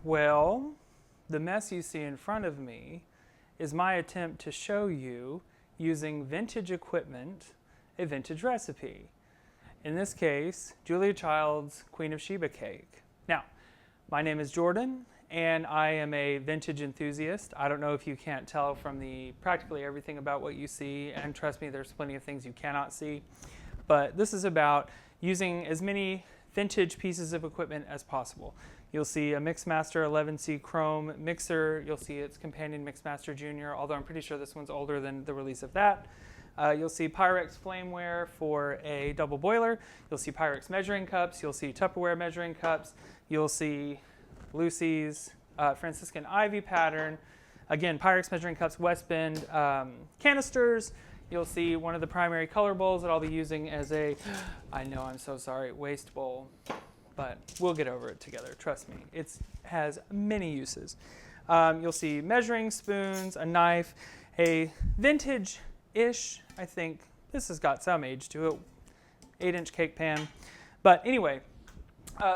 Well, the mess you see in front of me is my attempt to show you, using vintage equipment, a vintage recipe. In this case, Julia Child's Queen of Sheba cake. Now, my name is Jordan, and I am a vintage enthusiast. I don't know if you can't tell from the practically everything about what you see, and trust me, there's plenty of things you cannot see. But this is about using as many vintage pieces of equipment as possible. You'll see a Mixmaster 11C Chrome mixer. You'll see its companion Mixmaster Junior, although I'm pretty sure this one's older than the release of that. You'll see Pyrex Flameware for a double boiler. You'll see Pyrex measuring cups. You'll see Tupperware measuring cups. You'll see Lucy's Franciscan Ivy pattern. Again, Pyrex measuring cups, West Bend canisters. You'll see one of the primary color bowls that I'll be using as a, I know, I'm so sorry, waste bowl. But we'll get over it together, trust me. It has many uses. You'll see measuring spoons, a knife, a vintage-ish, I think, this has got some age to it, 8-inch cake pan. But anyway,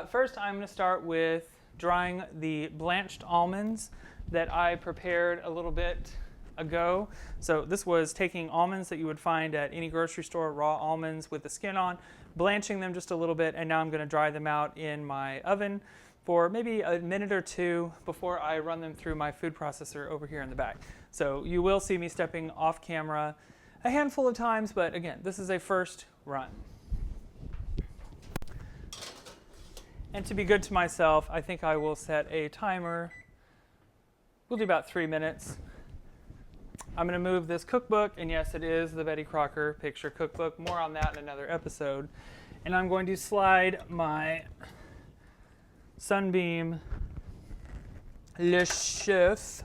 first I'm going to start with drying the blanched almonds that I prepared a little bit ago. So this was taking almonds that you would find at any grocery store, raw almonds with the skin on, blanching them just a little bit, and now I'm going to dry them out in my oven for maybe a minute or two before I run them through my food processor over here in the back. So you will see me stepping off camera a handful of times, but again, this is a first run. And to be good to myself, I think I will set a timer. We'll do about 3 minutes. I'm going to move this cookbook, and yes, it is the Betty Crocker picture cookbook. More on that in another episode. And I'm going to slide my Sunbeam Le Chef,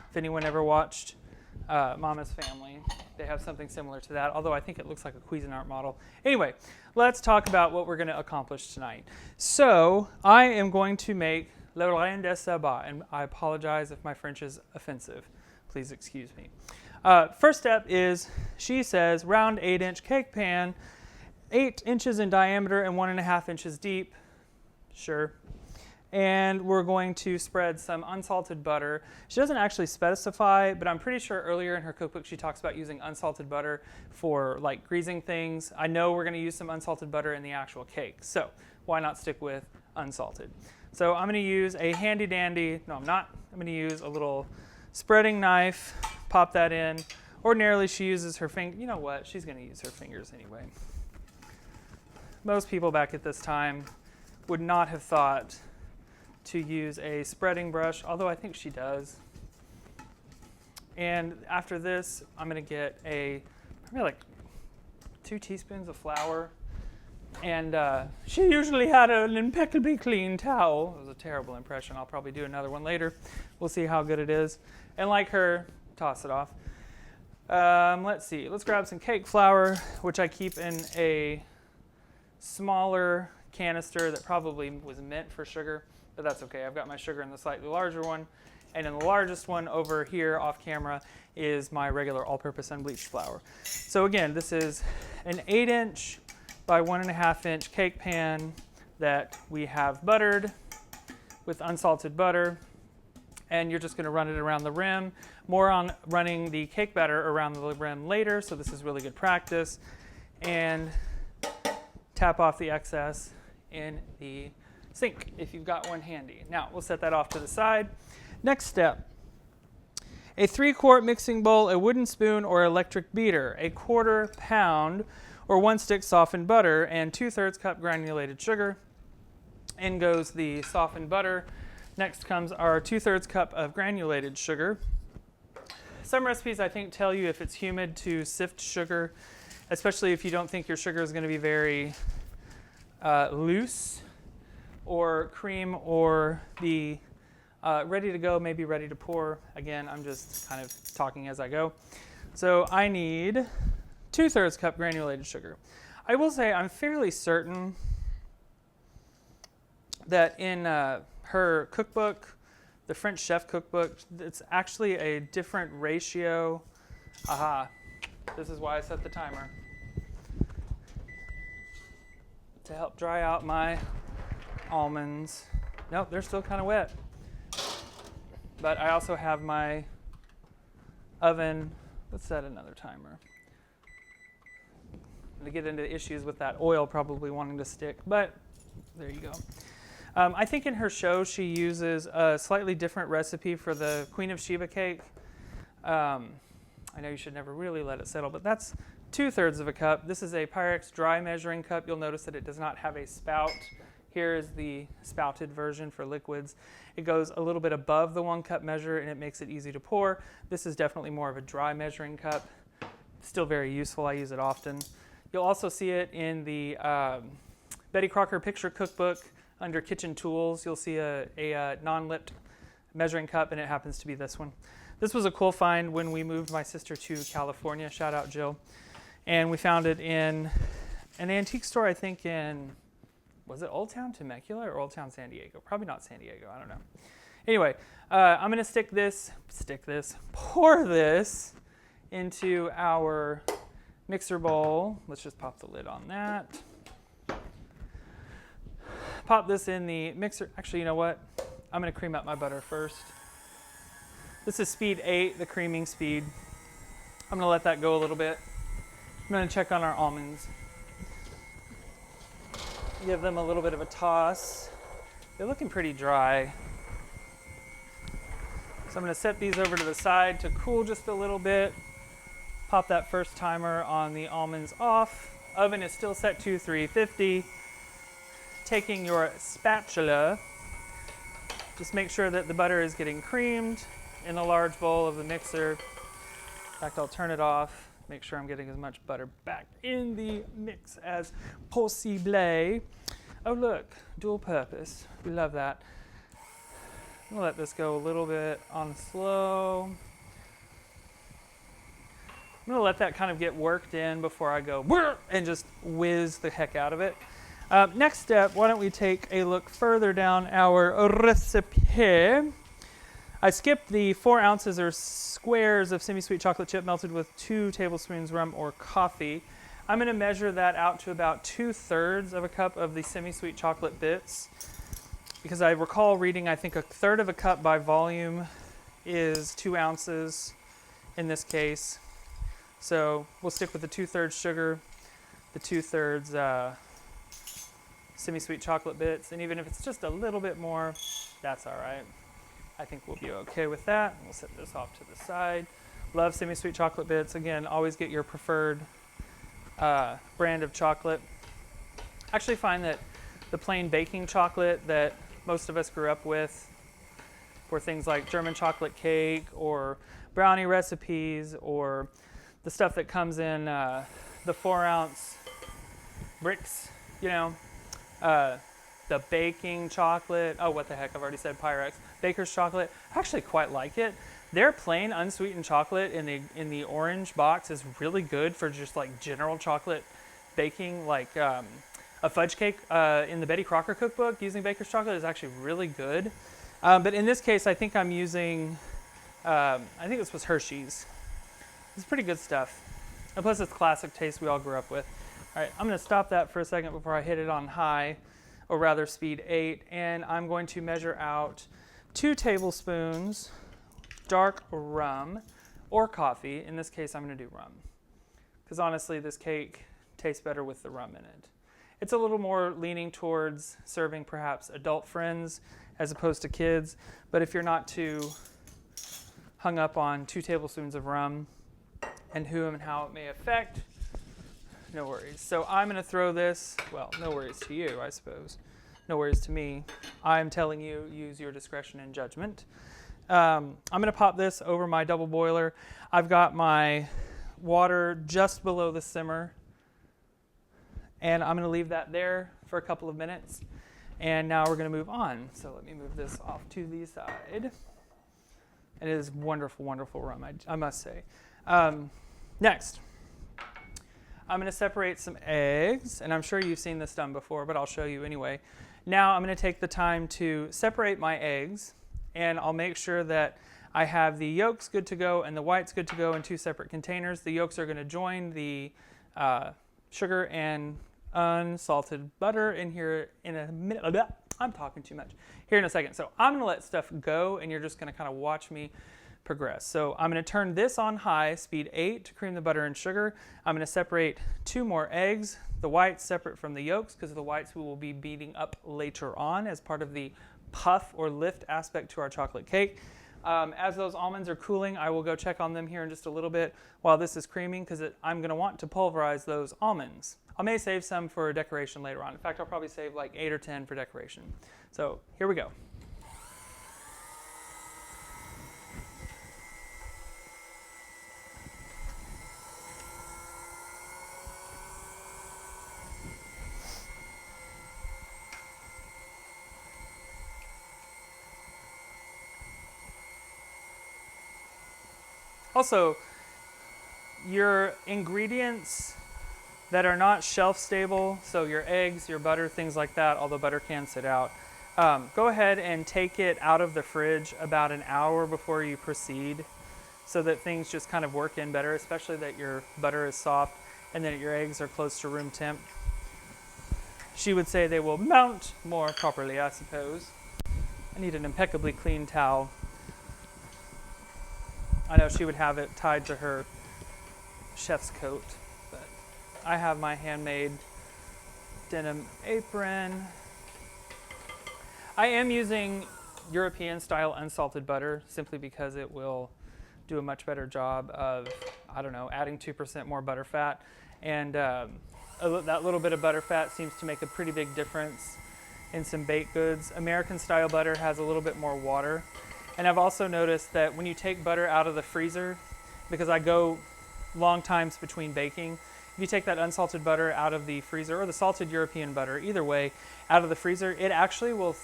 if anyone ever watched Mama's Family. They have something similar to that, although I think it looks like a Cuisinart model. Anyway, let's talk about what we're going to accomplish tonight. So I am going to make Le Reine de Saba, and I apologize if my French is offensive. Please excuse me. First step is, she says, round 8-inch cake pan, 8 inches in diameter and 1.5 inches deep. Sure. And we're going to spread some unsalted butter. She doesn't actually specify, but I'm pretty sure earlier in her cookbook she talks about using unsalted butter for like greasing things. I know we're going to use some unsalted butter in the actual cake, so why not stick with unsalted? So I'm going to use a handy dandy, no I'm not, I'm going to use a little spreading knife, pop that in. Ordinarily she uses her finger, you know what, she's going to use her fingers anyway. Most people back at this time would not have thought to use a spreading brush, although I think she does. And after this, I'm going to get probably like 2 teaspoons of flour. And she usually had an impeccably clean towel. It was a terrible impression. I'll probably do another one later. We'll see how good it is. And like her, toss it off. Let's see. Let's grab some cake flour, which I keep in a smaller canister that probably was meant for sugar, but that's okay. I've got my sugar in the slightly larger one. And in the largest one over here off camera is my regular all-purpose unbleached flour. So again, this is an 8-inch by 1.5-inch cake pan that we have buttered with unsalted butter. And you're just going to run it around the rim. More on running the cake batter around the rim later, so this is really good practice. And tap off the excess in the sink if you've got one handy. Now, we'll set that off to the side. Next step, a 3-quart mixing bowl, a wooden spoon or electric beater, a 1/4 pound or 1 stick softened butter, and 2/3 cup granulated sugar. In goes the softened butter. Next comes our 2/3 cup of granulated sugar. Some recipes, I think, tell you if it's humid to sift sugar, especially if you don't think your sugar is going to be very loose or cream or be ready to go, maybe ready to pour. Again, I'm just kind of talking as I go. So I need 2/3 cup granulated sugar. I will say I'm fairly certain that in her cookbook, the French chef cookbook, it's actually a different ratio. Aha, this is why I set the timer. To help dry out my almonds. Nope, they're still kind of wet. but I also have my oven. Let's set another timer. I'm going to get into issues with that oil probably wanting to stick, but there you go. I think in her show she uses a slightly different recipe for the Queen of Sheba cake. I know you should never really let it settle, but that's 2/3 of a cup. This is a Pyrex dry measuring cup. You'll notice that it does not have a spout. Here is the spouted version for liquids. It goes a little bit above the 1 cup measure and it makes it easy to pour. This is definitely more of a dry measuring cup. Still very useful. I use it often. You'll also see it in the Betty Crocker picture cookbook under kitchen tools. You'll see a non-lipped measuring cup, and it happens to be this one. This was a cool find when we moved my sister to California. Shout out Jill. And we found it in an antique store, I think in, was it Old Town Temecula or Old Town San Diego? Probably not San Diego, I don't know. Anyway, I'm gonna pour this into our mixer bowl. Let's just pop the lid on that. Pop this in the mixer. Actually, you know what? I'm gonna cream up my butter first. This is speed 8, the creaming speed. I'm gonna let that go a little bit. I'm gonna check on our almonds. Give them a little bit of a toss. They're looking pretty dry. So I'm gonna set these over to the side to cool just a little bit. Pop that first timer on the almonds off. Oven is still set to 350. Taking your spatula, just make sure that the butter is getting creamed in the large bowl of the mixer. In fact, I'll turn it off, make sure I'm getting as much butter back in the mix as possible. Oh look, dual purpose, we love that. I'm gonna let this go a little bit on slow. I'm gonna let that kind of get worked in before I go and just whiz the heck out of it. Next step, why don't we take a look further down our recipe. I skipped the 4 ounces or squares of semi-sweet chocolate chip melted with 2 tablespoons rum or coffee. I'm going to measure that out to about 2/3 of a cup of the semi-sweet chocolate bits, because I recall reading I think 1/3 of a cup by volume is 2 ounces in this case. So we'll stick with the 2/3 sugar, the 2/3 semi-sweet chocolate bits, and even if it's just a little bit more, that's all right. I think we'll be okay with that. We'll set this off to the side. Love semi-sweet chocolate bits. Again, always get your preferred brand of chocolate. I actually find that the plain baking chocolate that most of us grew up with for things like German chocolate cake or brownie recipes, or the stuff that comes in the 4-ounce bricks, you know, the baking chocolate. Oh, what the heck, I've already said Pyrex. Baker's chocolate, I actually quite like it. Their plain unsweetened chocolate in the orange box is really good for just like general chocolate baking, like a fudge cake in the Betty Crocker cookbook using Baker's chocolate is actually really good. But in this case, I think I'm using, I think this was Hershey's. It's pretty good stuff. And plus it's classic taste we all grew up with. All right, I'm gonna stop that for a second before I hit it on high, or rather speed 8, and I'm going to measure out 2 tablespoons dark rum or coffee. In this case, I'm gonna do rum, because honestly, this cake tastes better with the rum in it. It's a little more leaning towards serving perhaps adult friends as opposed to kids, but if you're not too hung up on 2 tablespoons of rum and whom and how it may affect, no worries. So I'm going to throw this, well, no worries to you, I suppose. No worries to me. I'm telling you, use your discretion and judgment. I'm going to pop this over my double boiler. I've got my water just below the simmer, and I'm going to leave that there for a couple of minutes. And now we're going to move on. So let me move this off to the side. It is wonderful, wonderful rum, I must say. Next, I'm going to separate some eggs, and I'm sure you've seen this done before, but I'll show you anyway. Now I'm going to take the time to separate my eggs, and I'll make sure that I have the yolks good to go and the whites good to go in 2 separate containers. The yolks are going to join the sugar and unsalted butter in here in a minute. I'm talking too much here in a second. So I'm going to let stuff go, and you're just going to kind of watch me progress. So I'm going to turn this on high, speed 8, to cream the butter and sugar. I'm going to separate 2 more eggs, the whites separate from the yolks, because the whites we will be beating up later on as part of the puff or lift aspect to our chocolate cake. As those almonds are cooling, I will go check on them here in just a little bit while this is creaming, because I'm going to want to pulverize those almonds. I may save some for decoration later on. In fact, I'll probably save like 8 or 10 for decoration. So here we go. Also, your ingredients that are not shelf stable, so your eggs, your butter, things like that, although butter can sit out, go ahead and take it out of the fridge about an hour before you proceed, so that things just kind of work in better, especially that your butter is soft and that your eggs are close to room temp. She would say they will mount more properly, I suppose. I need an impeccably clean towel. I know she would have it tied to her chef's coat, but I have my handmade denim apron. I am using European style unsalted butter simply because it will do a much better job of, I don't know, adding 2% more butter fat. And that little bit of butter fat seems to make a pretty big difference in some baked goods. American style butter has a little bit more water. And I've also noticed that when you take butter out of the freezer, because I go long times between baking, if you take that unsalted butter out of the freezer, or the salted European butter, either way, out of the freezer, it actually will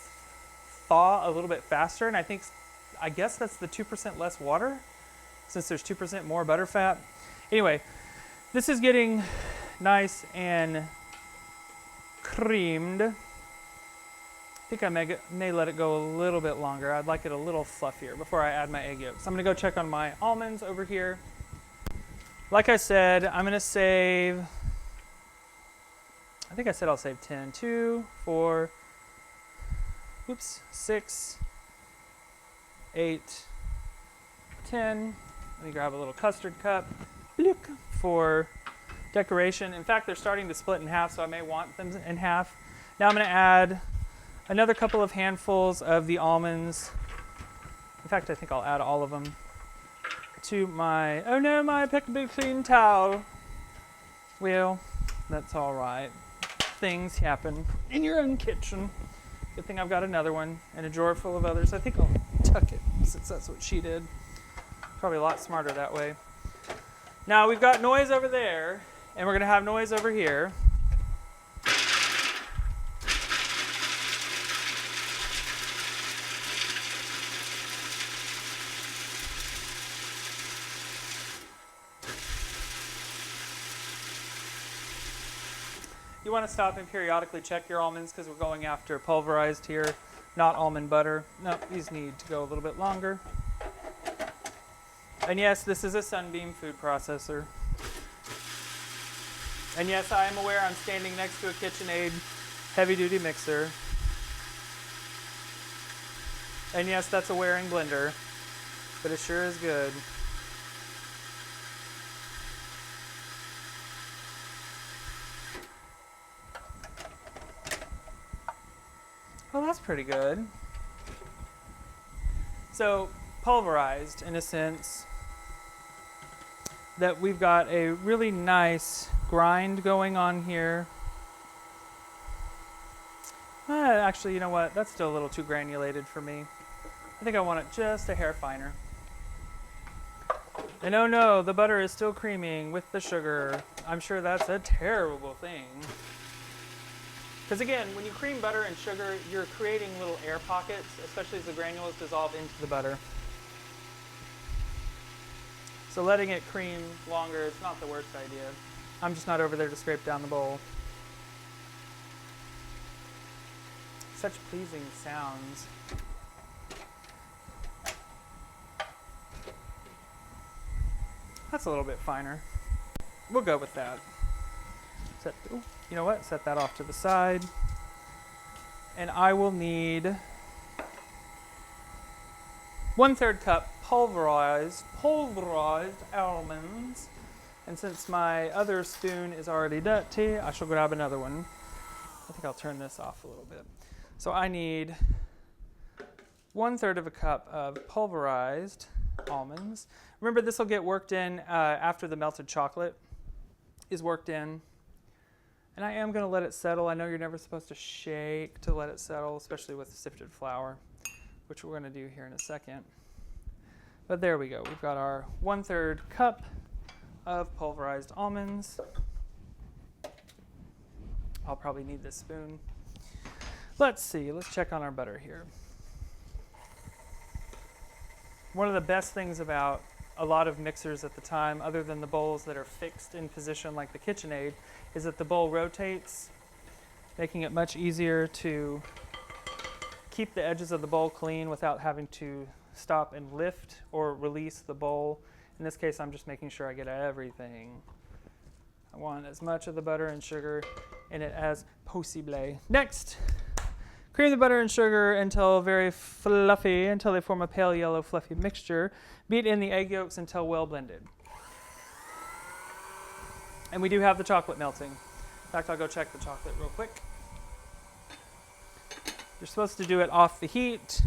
thaw a little bit faster. And I guess that's the 2% less water, since there's 2% more butter fat. Anyway, this is getting nice and creamed. I think I may let it go a little bit longer. I'd like it a little fluffier before I add my egg yolks. I'm going to go check on my almonds over here. Like I said, I'm going to save, I think I said I'll save 10. 2, 4, 6, 8, 10. Let me grab a little custard cup for decoration. In fact, they're starting to split in half, so I may want them in half. Now I'm going to add another couple of handfuls of the almonds. In fact, I think I'll add all of them to my, oh no, my impeccably clean towel. Well, that's all right. Things happen in your own kitchen. Good thing I've got another one and a drawer full of others. I think I'll tuck it since that's what she did. Probably a lot smarter that way. Now we've got noise over there, and we're going to have noise over here. You want to stop and periodically check your almonds because we're going after pulverized here, not almond butter. No, these need to go a little bit longer. And yes, this is a Sunbeam food processor. And yes, I am aware I'm standing next to a KitchenAid heavy-duty mixer. And yes, that's a wearing blender, but it sure is good. Well, that's pretty good. So, pulverized in a sense that we've got a really nice grind going on here. Actually, you know what? That's still a little too granulated for me. I think I want it just a hair finer. And oh no, the butter is still creaming with the sugar. I'm sure that's a terrible thing. Because again, when you cream butter and sugar, you're creating little air pockets, especially as the granules dissolve into the butter. So letting it cream longer is not the worst idea. I'm just not over there to scrape down the bowl. Such pleasing sounds. That's a little bit finer. We'll go with that. You know what? Set that off to the side. And I will need 1/3 cup pulverized almonds. And since my other spoon is already dirty, I shall grab another one. I think I'll turn this off a little bit. So I need 1/3 of a cup of pulverized almonds. Remember, this will get worked in after the melted chocolate is worked in. And I am going to let it settle. I know you're never supposed to shake to let it settle, especially with sifted flour, which we're going to do here in a second. But there we go. We've got our 1/3 cup of pulverized almonds. I'll probably need this spoon. Let's see. Let's check on our butter here. One of the best things about a lot of mixers at the time, other than the bowls that are fixed in position like the KitchenAid, is that the bowl rotates, making it much easier to keep the edges of the bowl clean without having to stop and lift or release the bowl. In this case, I'm just making sure I get everything. I want as much of the butter and sugar in it as possible. Next, cream the butter and sugar until very fluffy, until they form a pale yellow fluffy mixture. Beat in the egg yolks until well blended. And we do have the chocolate melting. In fact, I'll go check the chocolate real quick. You're supposed to do it off the heat.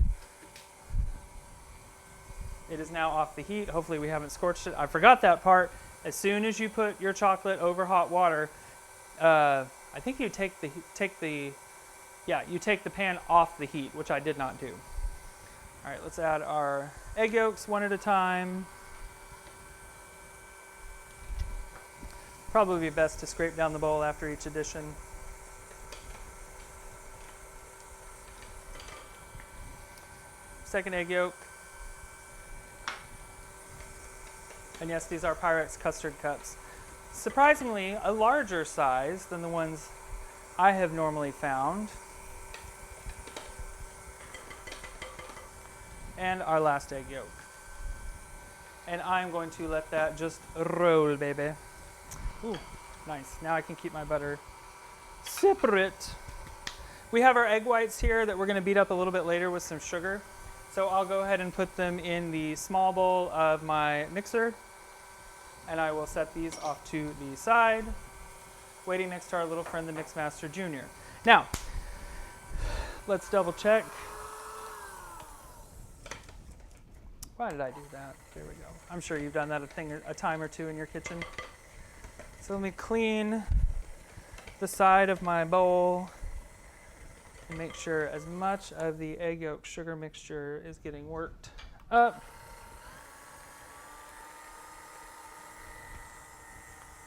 It is now off the heat. Hopefully we haven't scorched it. I forgot that part. As soon as you put your chocolate over hot water, I think you take the pan off the heat, which I did not do. All right, let's add our egg yolks one at a time. Probably be best to scrape down the bowl after each addition. Second egg yolk. And yes, these are Pyrex custard cups. Surprisingly, a larger size than the ones I have normally found. And our last egg yolk. And I'm going to let that just roll, baby. Ooh, nice. Now I can keep my butter separate. We have our egg whites here that we're going to beat up a little bit later with some sugar. So I'll go ahead and put them in the small bowl of my mixer. And I will set these off to the side, waiting next to our little friend, the Mixmaster Jr. Now, let's double check. Why did I do that? There we go. I'm sure you've done that a time or two in your kitchen. So let me clean the side of my bowl and make sure as much of the egg yolk sugar mixture is getting worked up.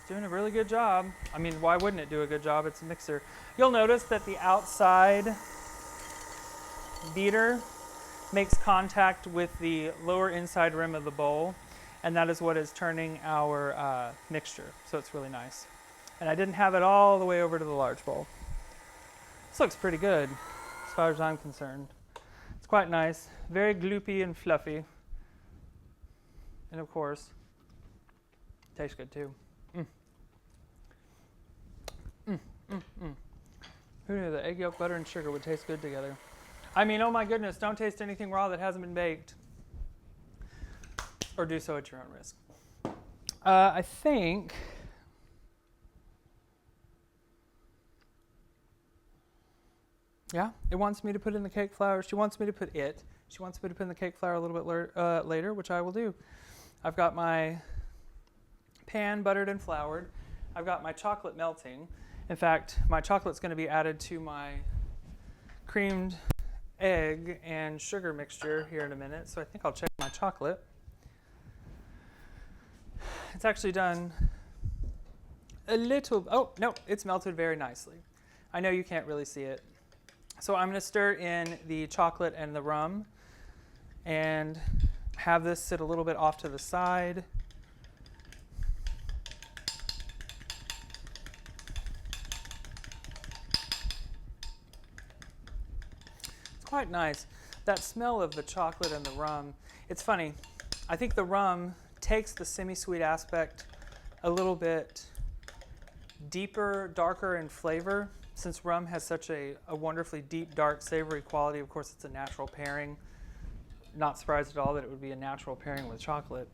Doing a really good job. I mean, why wouldn't it do a good job? It's a mixer. You'll notice that the outside beater makes contact with the lower inside rim of the bowl, and that is what is turning our mixture. So it's really nice. And I didn't have it all the way over to the large bowl. This looks pretty good as far as I'm concerned. It's quite nice, very gloopy and fluffy. And of course, tastes good too. Who knew that egg yolk, butter, and sugar would taste good together? I mean, oh my goodness, don't taste anything raw that hasn't been baked. Or do so at your own risk. I think... Yeah, it wants me to put in the cake flour. She wants me to put in the cake flour a little bit later, which I will do. I've got my pan buttered and floured. I've got my chocolate melting. In fact, my chocolate's going to be added to my creamed egg and sugar mixture here in a minute, so I think I'll check my chocolate. It's actually done a little, oh, no, it's melted very nicely. I know you can't really see it. So I'm going to stir in the chocolate and the rum and have this sit a little bit off to the side. Quite nice. That smell of the chocolate and the rum. It's funny. I think the rum takes the semi-sweet aspect a little bit deeper, darker in flavor. since rum has such a wonderfully deep, dark, savory quality, of course it's a natural pairing. Not surprised at all that it would be a natural pairing with chocolate.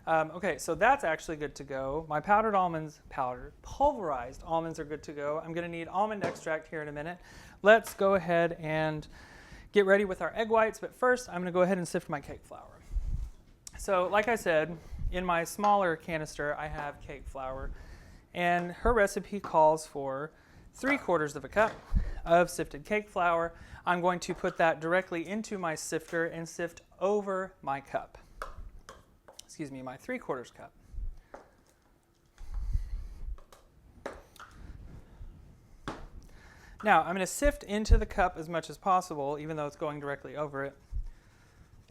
Okay, so that's actually good to go. My pulverized almonds are good to go. I'm going to need almond extract here in a minute. Let's go ahead and get ready with our egg whites, but first I'm going to go ahead and sift my cake flour. So like I said, in my smaller canister I have cake flour, and her recipe calls for 3/4 of a cup of sifted cake flour. I'm going to put that directly into my sifter and sift over my cup. Excuse me, my 3/4 cup. Now, I'm going to sift into the cup as much as possible, even though it's going directly over it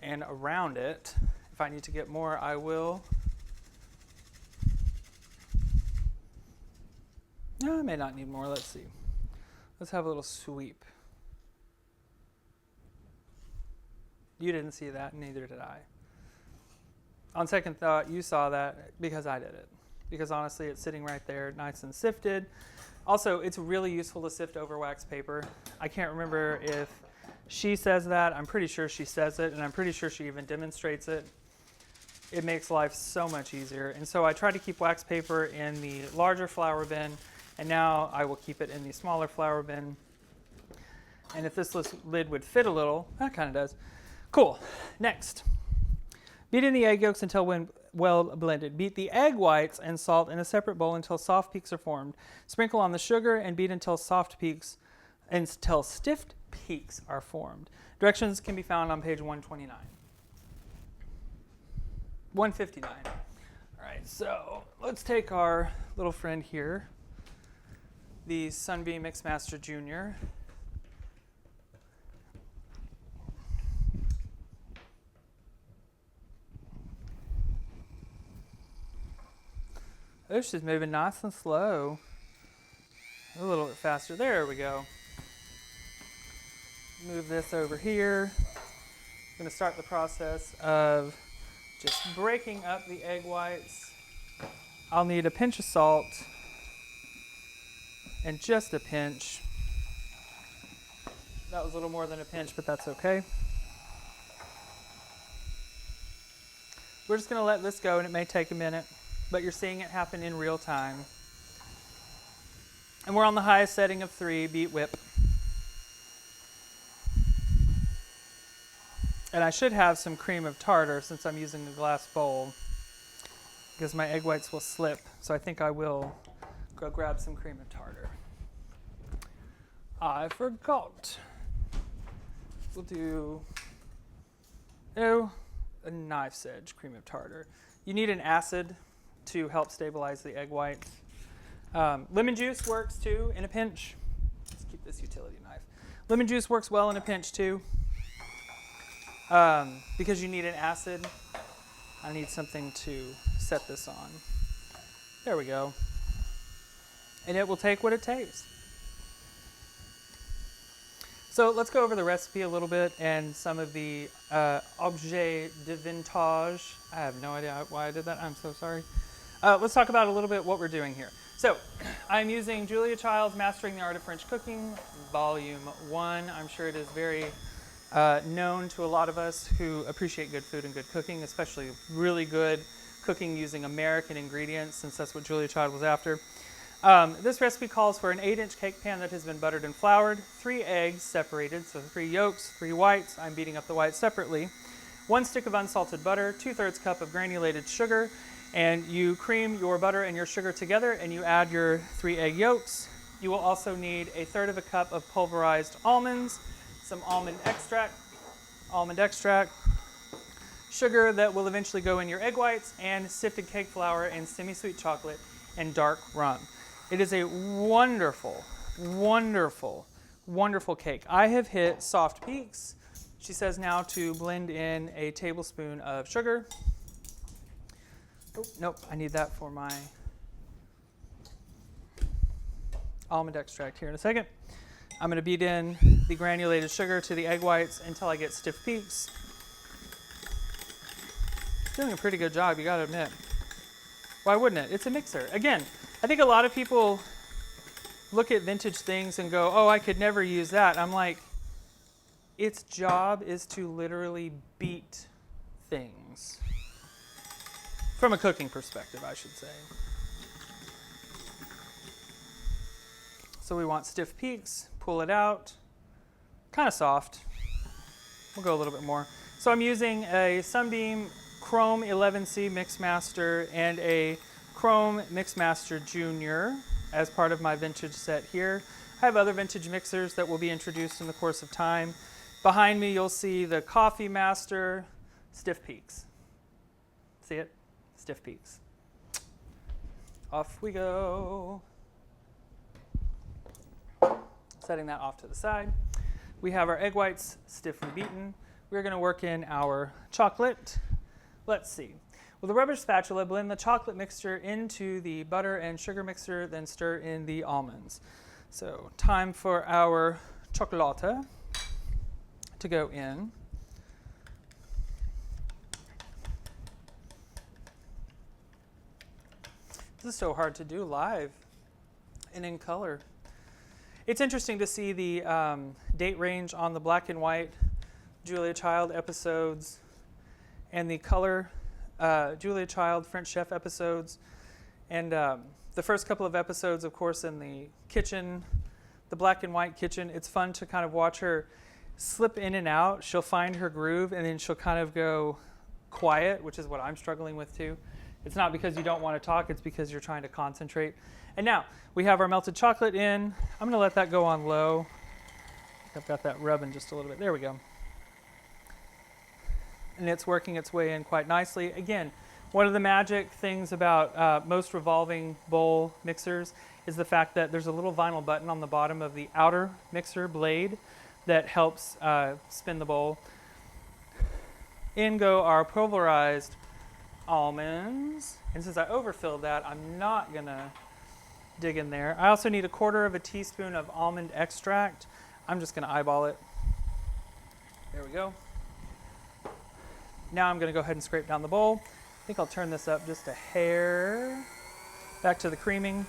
and around it. If I need to get more, I will. No, I may not need more. Let's see. Let's have a little sweep. You didn't see that, neither did I. On second thought, you saw that because I did it. Because honestly, it's sitting right there, nice and sifted. Also, it's really useful to sift over wax paper. I can't remember if she says that. I'm pretty sure she says it, and I'm pretty sure she even demonstrates it. It makes life so much easier. And so I try to keep wax paper in the larger flour bin, and now I will keep it in the smaller flour bin. And if this lid would fit a little, that kind of does. Cool. Next. Beat in the egg yolks until well blended. Beat the egg whites and salt in a separate bowl until soft peaks are formed. Sprinkle on the sugar and beat until stiff peaks are formed. Directions can be found on page 129. 159. All right, so let's take our little friend here, the Sunbeam Mixmaster Jr. Oh, she's moving nice and slow. A little bit faster. There we go. Move this over here. I'm going to start the process of just breaking up the egg whites. I'll need a pinch of salt and just a pinch. That was a little more than a pinch, but that's okay. We're just going to let this go, and it may take a minute, but you're seeing it happen in real time. And we're on the highest setting of 3, beat whip. And I should have some cream of tartar since I'm using a glass bowl, because my egg whites will slip. So I think I will go grab some cream of tartar. I forgot. We'll do a knife's edge cream of tartar. You need an acid to help stabilize the egg whites. Lemon juice works too in a pinch. Let's keep this utility knife. Lemon juice works well in a pinch too. Because you need an acid, I need something to set this on. There we go. And it will take what it takes. So let's go over the recipe a little bit and some of the objet de vintage. I have no idea why I did that. I'm so sorry. Let's talk about a little bit what we're doing here. So I'm using Julia Child's Mastering the Art of French Cooking, Volume 1. I'm sure it is very known to a lot of us who appreciate good food and good cooking, especially really good cooking using American ingredients, since that's what Julia Child was after. This recipe calls for an 8-inch cake pan that has been buttered and floured, 3 eggs separated, so 3 yolks, 3 whites. I'm beating up the whites separately. 1 stick of unsalted butter, 2/3 cup of granulated sugar, and you cream your butter and your sugar together and you add your 3 egg yolks. You will also need 1/3 cup of pulverized almonds, some almond extract, sugar that will eventually go in your egg whites, and sifted cake flour and semi-sweet chocolate and dark rum. It is a wonderful, wonderful, wonderful cake. I have hit soft peaks. She says now to blend in a tablespoon of sugar. Oh, nope, I need that for my almond extract here in a second. I'm going to beat in the granulated sugar to the egg whites until I get stiff peaks. Doing a pretty good job, you got to admit. Why wouldn't it? It's a mixer. Again, I think a lot of people look at vintage things and go, oh, I could never use that. I'm like, its job is to literally beat things. From a cooking perspective, I should say. So we want stiff peaks, pull it out, kind of soft. We'll go a little bit more. So I'm using a Sunbeam Chrome 11C Mixmaster and a Chrome Mixmaster Junior as part of my vintage set here. I have other vintage mixers that will be introduced in the course of time. Behind me, you'll see the Coffee Master Stiff Peaks. See it? Stiff Peaks. Off we go. Setting that off to the side. We have our egg whites stiffly beaten. We're going to work in our chocolate. Let's see. With a rubber spatula, blend the chocolate mixture into the butter and sugar mixer, then stir in the almonds. So time for our chocolate to go in. This is so hard to do live and in color. It's interesting to see the date range on the black and white Julia Child episodes and the color Julia Child French Chef episodes. And the first couple of episodes, of course, in the kitchen, the black and white kitchen, it's fun to kind of watch her slip in and out. She'll find her groove and then she'll kind of go quiet, which is what I'm struggling with too. It's not because you don't want to talk, it's because you're trying to concentrate. And now we have our melted chocolate in. I'm going to let that go on low. I've got that rubbing just a little bit. There we go. And it's working its way in quite nicely. Again, one of the magic things about most revolving bowl mixers is the fact that there's a little vinyl button on the bottom of the outer mixer blade that helps spin the bowl. In go our pulverized almonds. And since I overfilled that, I'm not going to dig in there. I also need 1/4 teaspoon of almond extract. I'm just going to eyeball it. There we go. Now I'm going to go ahead and scrape down the bowl. I think I'll turn this up just a hair. Back to the creaming.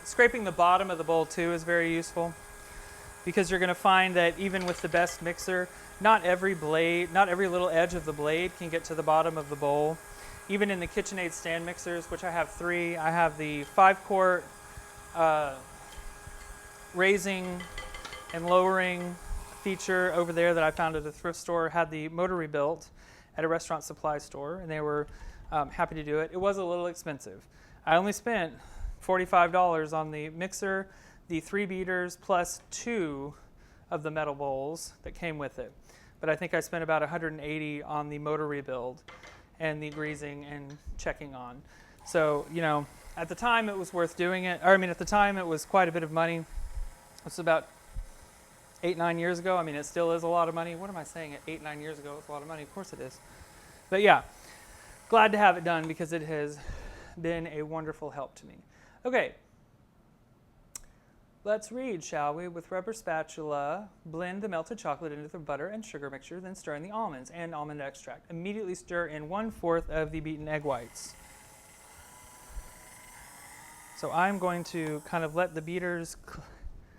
Scraping the bottom of the bowl too is very useful, because you're going to find that even with the best mixer, not every little edge of the blade can get to the bottom of the bowl. Even in the KitchenAid stand mixers, which I have 3, I have the 5-quart raising and lowering feature over there that I found at a thrift store, had the motor rebuilt at a restaurant supply store, and they were happy to do it. It was a little expensive. I only spent $45 on the mixer, the 3 beaters, plus 2 of the metal bowls that came with it. But I think I spent about $180 on the motor rebuild and the greasing and checking on. So, you know, at the time it was worth doing it. Or, I mean, at the time it was quite a bit of money. It's about 8-9 years ago. I mean, it still is a lot of money. What am I saying? 8-9 years ago, it's a lot of money. Of course it is. But yeah, glad to have it done because it has been a wonderful help to me. Okay. Let's read, shall we? With rubber spatula, blend the melted chocolate into the butter and sugar mixture, then stir in the almonds and almond extract. Immediately stir in 1/4 of the beaten egg whites. So I'm going to kind of let the beaters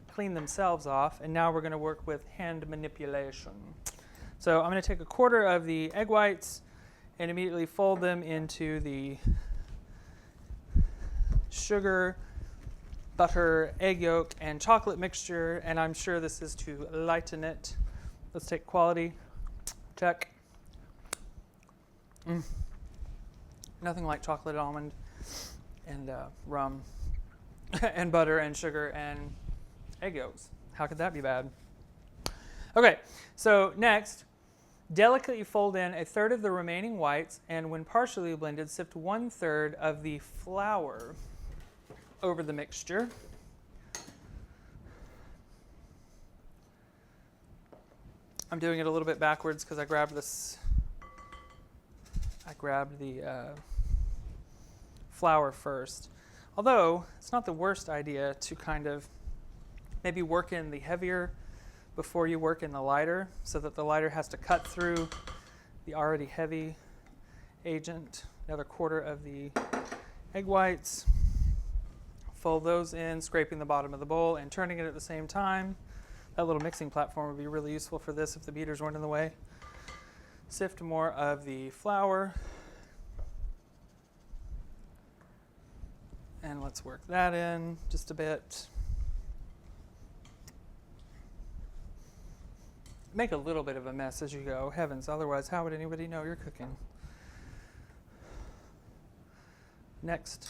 clean themselves off, and now we're going to work with hand manipulation. So I'm going to take 1/4 of the egg whites and immediately fold them into the sugar, butter, egg yolk, and chocolate mixture, and I'm sure this is to lighten it. Let's take quality. Check. Nothing like chocolate, almond, and rum, and butter, and sugar, and egg yolks. How could that be bad? Okay, so next, delicately fold in 1/3 of the remaining whites, and when partially blended, sift 1/3 of the flour over the mixture. I'm doing it a little bit backwards because I grabbed the flour first. Although, it's not the worst idea to kind of maybe work in the heavier before you work in the lighter, so that the lighter has to cut through the already heavy agent, another quarter of the egg whites. Fold those in, scraping the bottom of the bowl and turning it at the same time. That little mixing platform would be really useful for this if the beaters weren't in the way. Sift more of the flour. And let's work that in just a bit. Make a little bit of a mess as you go. Heavens, otherwise how would anybody know you're cooking? Next,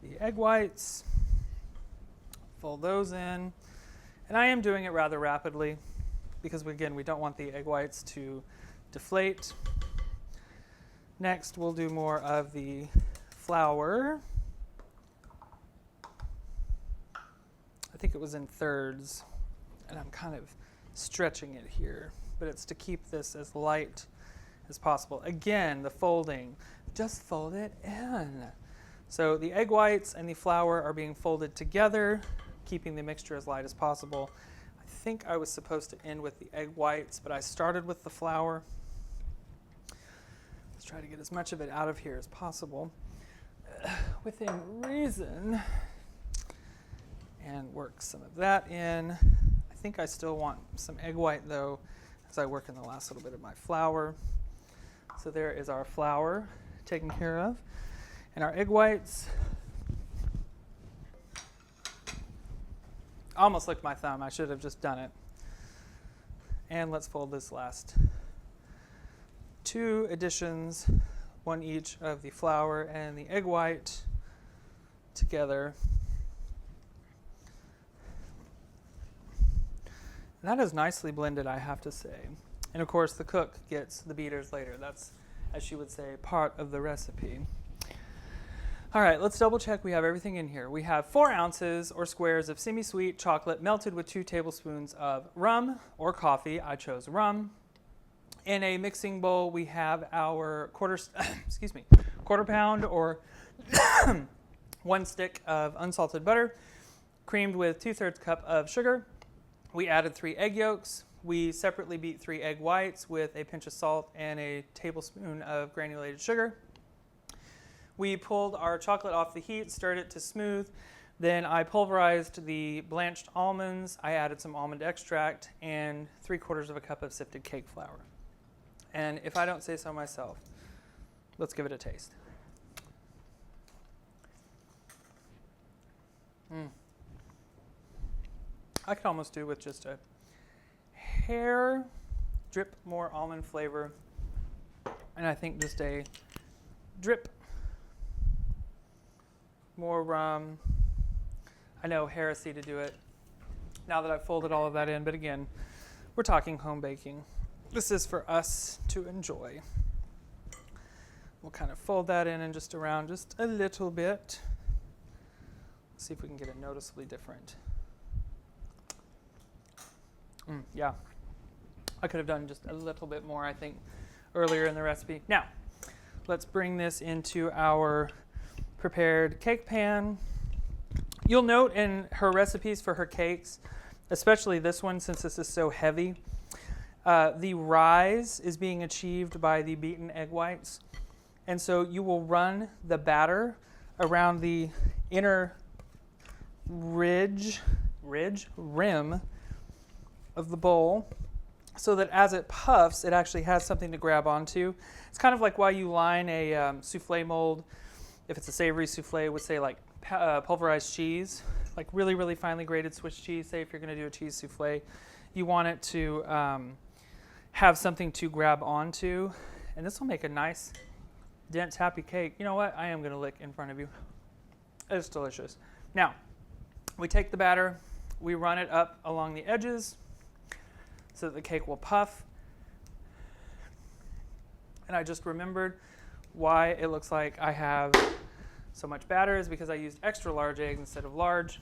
the egg whites. Fold those in. And I am doing it rather rapidly because, again, we don't want the egg whites to deflate. Next, we'll do more of the flour. I think it was in thirds, and I'm kind of stretching it here, but it's to keep this as light as possible. Again, the folding, just fold it in. So the egg whites and the flour are being folded together, keeping the mixture as light as possible. I think I was supposed to end with the egg whites, but I started with the flour. Let's try to get as much of it out of here as possible within reason, and work some of that in. I think I still want some egg white though, as I work in the last little bit of my flour. So there is our flour taken care of, and our egg whites. Almost licked my thumb. I should have just done it. And let's fold this last two additions, one each of the flour and the egg white together. That is nicely blended, I have to say. And of course, the cook gets the beaters later. That's, as she would say, part of the recipe. All right, let's double check we have everything in here. We have 4 ounces or squares of semi-sweet chocolate melted with 2 tablespoons of rum or coffee. I chose rum. In a mixing bowl, we have our quarter pound or 1 stick of unsalted butter, creamed with 2/3 cup of sugar. We added 3 egg yolks. We separately beat 3 egg whites with a pinch of salt and a tablespoon of granulated sugar. We pulled our chocolate off the heat, stirred it to smooth. Then I pulverized the blanched almonds. I added some almond extract and 3/4 cup of sifted cake flour. And if I don't say so myself, let's give it a taste. I could almost do with just a hair drip more almond flavor, and I think just a drip more rum. I know, heresy to do it now that I've folded all of that in, but again, we're talking home baking. This is for us to enjoy. We'll kind of fold that in and just around just a little bit. See if we can get it noticeably different. Yeah, I could have done just a little bit more, I think, earlier in the recipe. Now, let's bring this into our prepared cake pan. You'll note in her recipes for her cakes, especially this one since this is so heavy, the rise is being achieved by the beaten egg whites. And so you will run the batter around the inner rim of the bowl so that as it puffs, it actually has something to grab onto. It's kind of like why you line a souffle mold, if it's a savory souffle, with say like pulverized cheese, like really, really finely grated Swiss cheese. Say if you're going to do a cheese souffle, you want it to have something to grab onto. And this will make a nice, dense, happy cake. You know what? I am going to lick in front of you. It's delicious. Now, we take the batter, we run it up along the edges so that the cake will puff. And I just remembered why it looks like I have so much batter is because I used extra large eggs instead of large.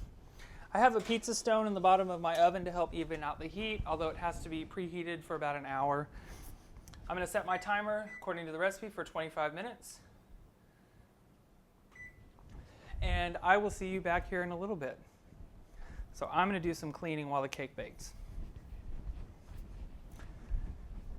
I have a pizza stone in the bottom of my oven to help even out the heat, although it has to be preheated for about an hour. I'm going to set my timer according to the recipe for 25 minutes. And I will see you back here in a little bit. So I'm going to do some cleaning while the cake bakes.